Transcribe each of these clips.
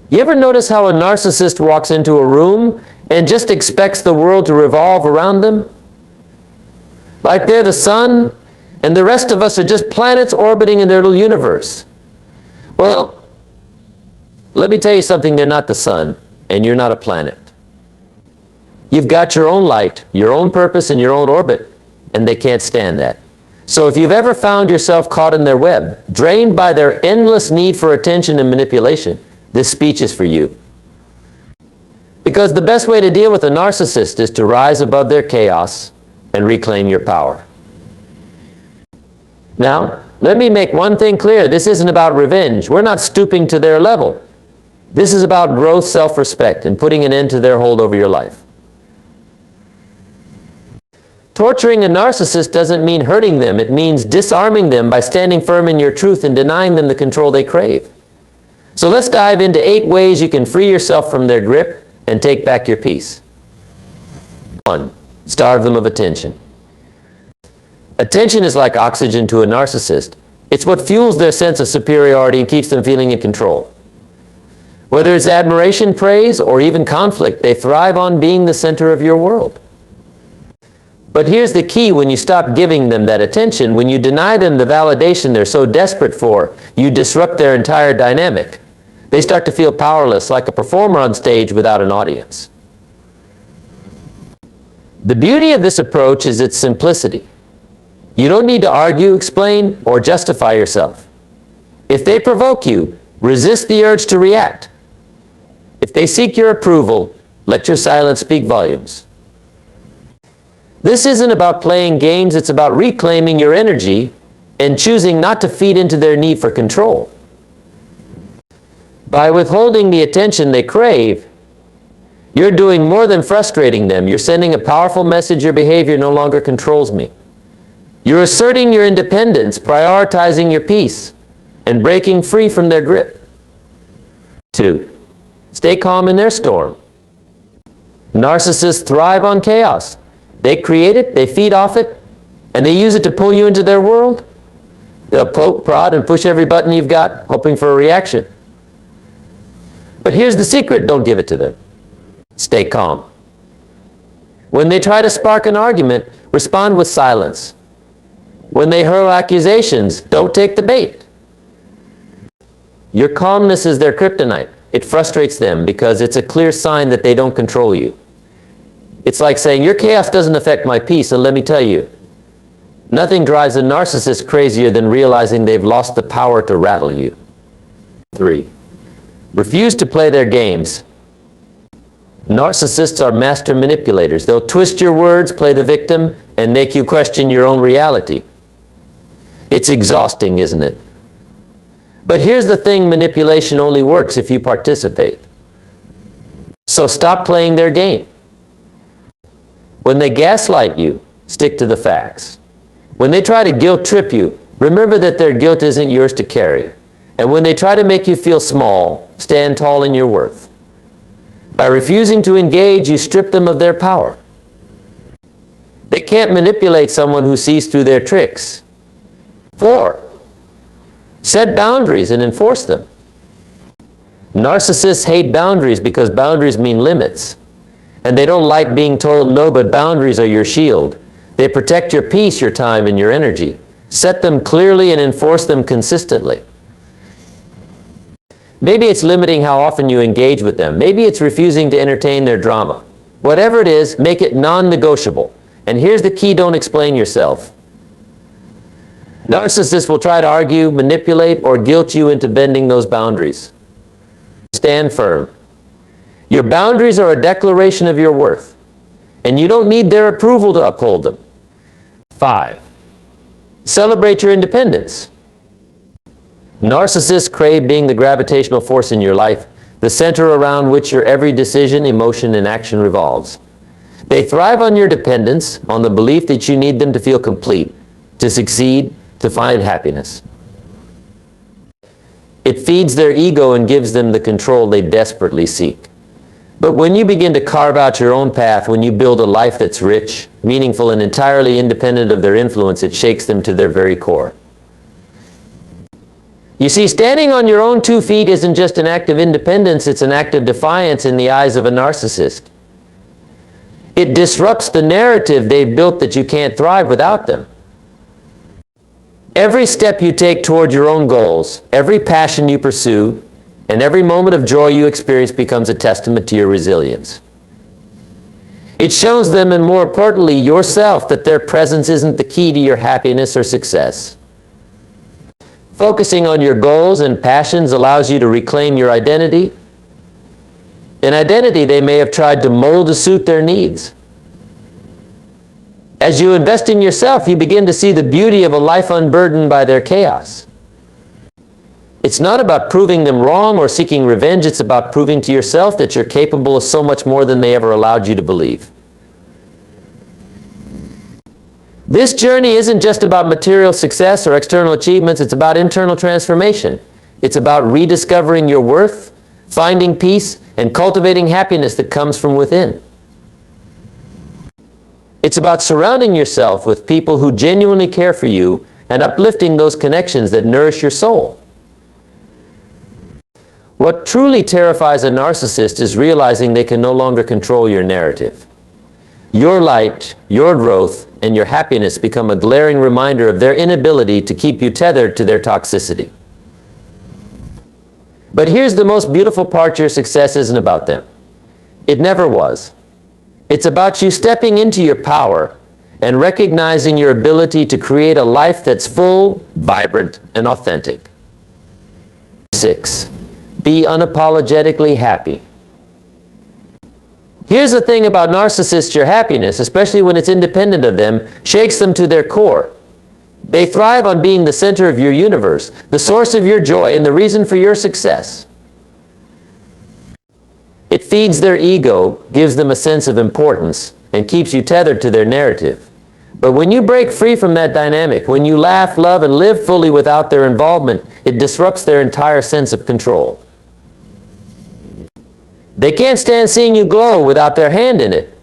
You ever notice how a narcissist walks into a room and just expects the world to revolve around them? Like they're the sun, and the rest of us are just planets orbiting in their little universe. Well, let me tell you something, they're not the sun, and you're not a planet. You've got your own light, your own purpose, and your own orbit, and they can't stand that. So if you've ever found yourself caught in their web, drained by their endless need for attention and manipulation, this speech is for you. Because the best way to deal with a narcissist is to rise above their chaos and reclaim your power. Now, let me make one thing clear. This isn't about revenge. We're not stooping to their level. This is about growth, self-respect, and putting an end to their hold over your life. Torturing a narcissist doesn't mean hurting them. It means disarming them by standing firm in your truth and denying them the control they crave. So let's dive into 8 ways you can free yourself from their grip and take back your peace. 1. Starve them of attention. Attention is like oxygen to a narcissist. It's what fuels their sense of superiority and keeps them feeling in control. Whether it's admiration, praise, or even conflict, they thrive on being the center of your world. But here's the key: when you stop giving them that attention, when you deny them the validation they're so desperate for, you disrupt their entire dynamic. They start to feel powerless, like a performer on stage without an audience. The beauty of this approach is its simplicity. You don't need to argue, explain, or justify yourself. If they provoke you, resist the urge to react. If they seek your approval, let your silence speak volumes. This isn't about playing games, it's about reclaiming your energy and choosing not to feed into their need for control. By withholding the attention they crave, you're doing more than frustrating them. You're sending a powerful message: your behavior no longer controls me. You're asserting your independence, prioritizing your peace, and breaking free from their grip. 2. Stay calm in their storm. Narcissists thrive on chaos. They create it, they feed off it, and they use it to pull you into their world. They'll poke, prod, and push every button you've got, hoping for a reaction. But here's the secret: don't give it to them. Stay calm. When they try to spark an argument, respond with silence. When they hurl accusations, don't take the bait. Your calmness is their kryptonite. It frustrates them because it's a clear sign that they don't control you. It's like saying, your chaos doesn't affect my peace, and let me tell you, nothing drives a narcissist crazier than realizing they've lost the power to rattle you. 3. Refuse to play their games. Narcissists are master manipulators. They'll twist your words, play the victim, and make you question your own reality. It's exhausting, isn't it? But here's the thing: manipulation only works if you participate. So stop playing their game. When they gaslight you, stick to the facts. When they try to guilt trip you, remember that their guilt isn't yours to carry. And when they try to make you feel small, stand tall in your worth. By refusing to engage, you strip them of their power. They can't manipulate someone who sees through their tricks. 4. Set boundaries and enforce them. Narcissists hate boundaries because boundaries mean limits. And they don't like being told no, but boundaries are your shield. They protect your peace, your time, and your energy. Set them clearly and enforce them consistently. Maybe it's limiting how often you engage with them. Maybe it's refusing to entertain their drama. Whatever it is, make it non-negotiable. And here's the key: don't explain yourself. Narcissists will try to argue, manipulate, or guilt you into bending those boundaries. Stand firm. Your boundaries are a declaration of your worth, and you don't need their approval to uphold them. 5. Celebrate your independence. Narcissists crave being the gravitational force in your life, the center around which your every decision, emotion, and action revolves. They thrive on your dependence, on the belief that you need them to feel complete, to succeed, to find happiness. It feeds their ego and gives them the control they desperately seek. But when you begin to carve out your own path, when you build a life that's rich, meaningful, and entirely independent of their influence, it shakes them to their very core. You see, standing on your own 2 feet isn't just an act of independence, it's an act of defiance in the eyes of a narcissist. It disrupts the narrative they've built that you can't thrive without them. Every step you take toward your own goals, every passion you pursue, and every moment of joy you experience becomes a testament to your resilience. It shows them, and more importantly, yourself, that their presence isn't the key to your happiness or success. Focusing on your goals and passions allows you to reclaim your identity, an identity they may have tried to mold to suit their needs. As you invest in yourself, you begin to see the beauty of a life unburdened by their chaos. It's not about proving them wrong or seeking revenge, it's about proving to yourself that you're capable of so much more than they ever allowed you to believe. This journey isn't just about material success or external achievements, it's about internal transformation. It's about rediscovering your worth, finding peace, and cultivating happiness that comes from within. It's about surrounding yourself with people who genuinely care for you and uplifting those connections that nourish your soul. What truly terrifies a narcissist is realizing they can no longer control your narrative. Your light, your growth, and your happiness become a glaring reminder of their inability to keep you tethered to their toxicity. But here's the most beautiful part: your success isn't about them. It never was. It's about you stepping into your power and recognizing your ability to create a life that's full, vibrant, and authentic. 6. Be unapologetically happy. Here's the thing about narcissists: your happiness, especially when it's independent of them, shakes them to their core. They thrive on being the center of your universe, the source of your joy, and the reason for your success. It feeds their ego, gives them a sense of importance, and keeps you tethered to their narrative. But when you break free from that dynamic, when you laugh, love, and live fully without their involvement, it disrupts their entire sense of control. They can't stand seeing you glow without their hand in it.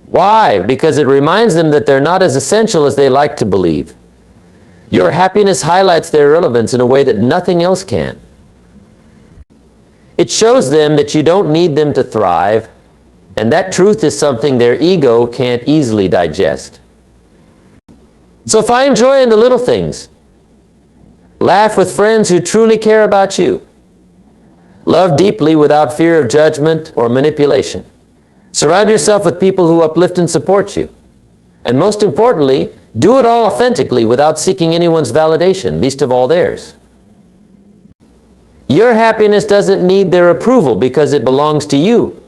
Why? Because it reminds them that they're not as essential as they like to believe. Your happiness highlights their relevance in a way that nothing else can. It shows them that you don't need them to thrive, and that truth is something their ego can't easily digest. So find joy in the little things. Laugh with friends who truly care about you. Love deeply without fear of judgment or manipulation. Surround yourself with people who uplift and support you. And most importantly, do it all authentically without seeking anyone's validation, least of all theirs. Your happiness doesn't need their approval because it belongs to you.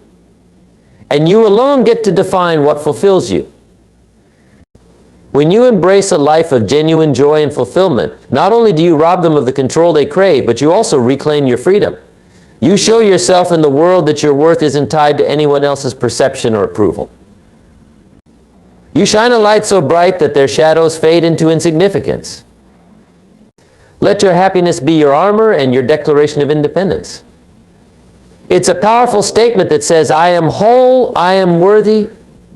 And you alone get to define what fulfills you. When you embrace a life of genuine joy and fulfillment, not only do you rob them of the control they crave, but you also reclaim your freedom. You show yourself in the world that your worth isn't tied to anyone else's perception or approval. You shine a light so bright that their shadows fade into insignificance. Let your happiness be your armor and your declaration of independence. It's a powerful statement that says, I am whole, I am worthy,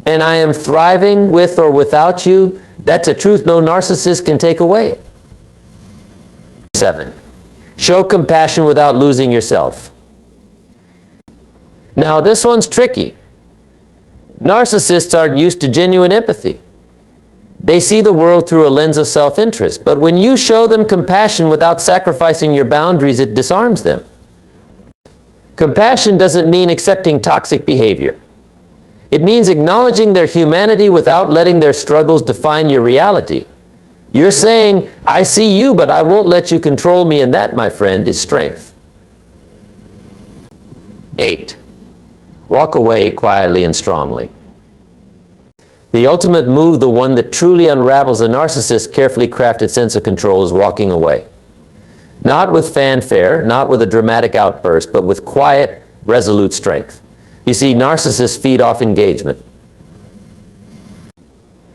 and I am thriving with or without you. That's a truth no narcissist can take away. 7. Show compassion without losing yourself. Now, this one's tricky. Narcissists aren't used to genuine empathy. They see the world through a lens of self-interest. But when you show them compassion without sacrificing your boundaries, it disarms them. Compassion doesn't mean accepting toxic behavior. It means acknowledging their humanity without letting their struggles define your reality. You're saying, I see you, but I won't let you control me, and that, my friend, is strength. 8. Walk away quietly and strongly. The ultimate move, the one that truly unravels a narcissist's carefully crafted sense of control, is walking away. Not with fanfare, not with a dramatic outburst, but with quiet, resolute strength. You see, narcissists feed off engagement.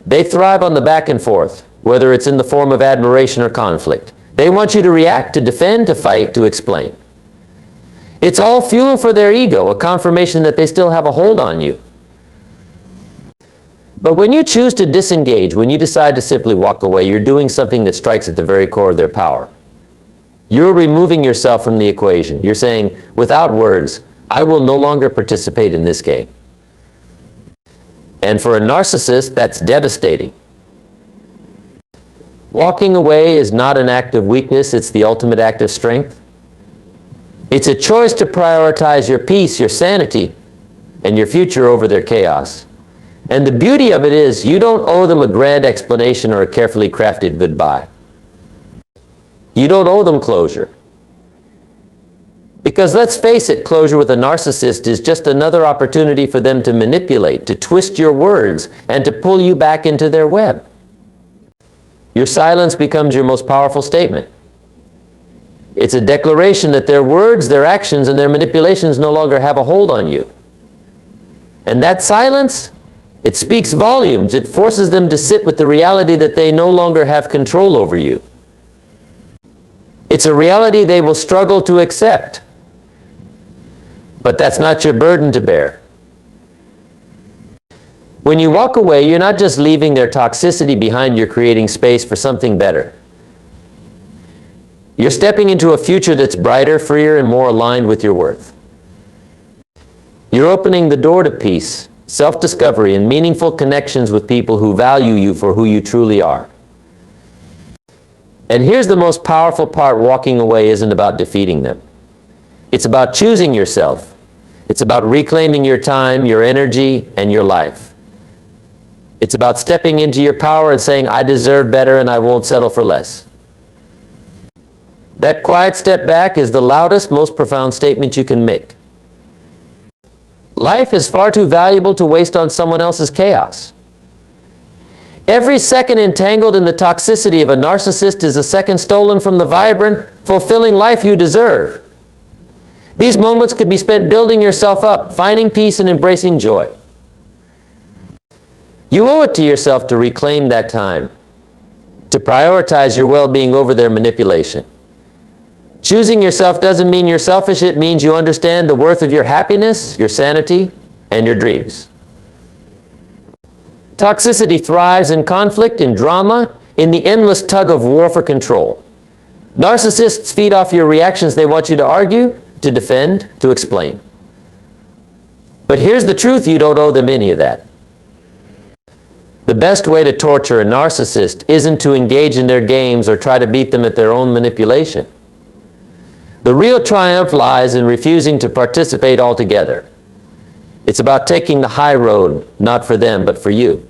They thrive on the back and forth, whether it's in the form of admiration or conflict. They want you to react, to defend, to fight, to explain. It's all fuel for their ego, a confirmation that they still have a hold on you. But when you choose to disengage, when you decide to simply walk away, you're doing something that strikes at the very core of their power. You're removing yourself from the equation. You're saying, without words, I will no longer participate in this game. And for a narcissist, that's devastating. Walking away is not an act of weakness, it's the ultimate act of strength. It's a choice to prioritize your peace, your sanity, and your future over their chaos. And the beauty of it is, you don't owe them a grand explanation or a carefully crafted goodbye. You don't owe them closure. Because let's face it, closure with a narcissist is just another opportunity for them to manipulate, to twist your words, and to pull you back into their web. Your silence becomes your most powerful statement. It's a declaration that their words, their actions, and their manipulations no longer have a hold on you. And that silence, it speaks volumes. It forces them to sit with the reality that they no longer have control over you. It's a reality they will struggle to accept. But that's not your burden to bear. When you walk away, you're not just leaving their toxicity behind, you're creating space for something better. You're stepping into a future that's brighter, freer, and more aligned with your worth. You're opening the door to peace, self-discovery, and meaningful connections with people who value you for who you truly are. And here's the most powerful part: walking away isn't about defeating them. It's about choosing yourself. It's about reclaiming your time, your energy, and your life. It's about stepping into your power and saying, I deserve better and I won't settle for less. That quiet step back is the loudest, most profound statement you can make. Life is far too valuable to waste on someone else's chaos. Every second entangled in the toxicity of a narcissist is a second stolen from the vibrant, fulfilling life you deserve. These moments could be spent building yourself up, finding peace, and embracing joy. You owe it to yourself to reclaim that time, to prioritize your well-being over their manipulation. Choosing yourself doesn't mean you're selfish, it means you understand the worth of your happiness, your sanity, and your dreams. Toxicity thrives in conflict, in drama, in the endless tug of war for control. Narcissists feed off your reactions. They want you to argue, to defend, to explain. But here's the truth: you don't owe them any of that. The best way to torture a narcissist isn't to engage in their games or try to beat them at their own manipulation. The real triumph lies in refusing to participate altogether. It's about taking the high road, not for them, but for you.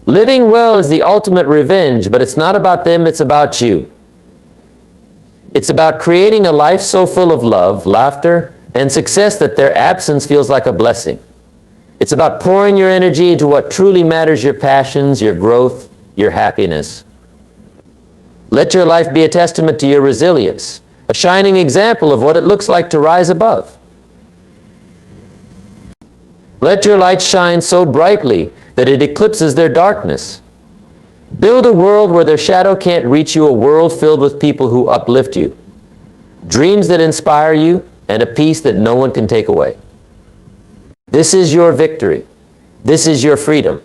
Living well is the ultimate revenge, but it's not about them, it's about you. It's about creating a life so full of love, laughter, and success that their absence feels like a blessing. It's about pouring your energy into what truly matters: your passions, your growth, your happiness. Let your life be a testament to your resilience, a shining example of what it looks like to rise above. Let your light shine so brightly that it eclipses their darkness. Build a world where their shadow can't reach you, a world filled with people who uplift you, dreams that inspire you, and a peace that no one can take away. This is your victory. This is your freedom.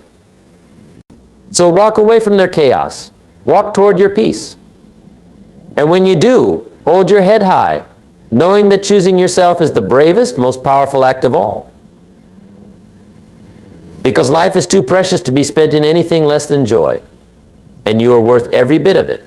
So walk away from their chaos. Walk toward your peace. And when you do, hold your head high, knowing that choosing yourself is the bravest, most powerful act of all. Because life is too precious to be spent in anything less than joy, and you are worth every bit of it.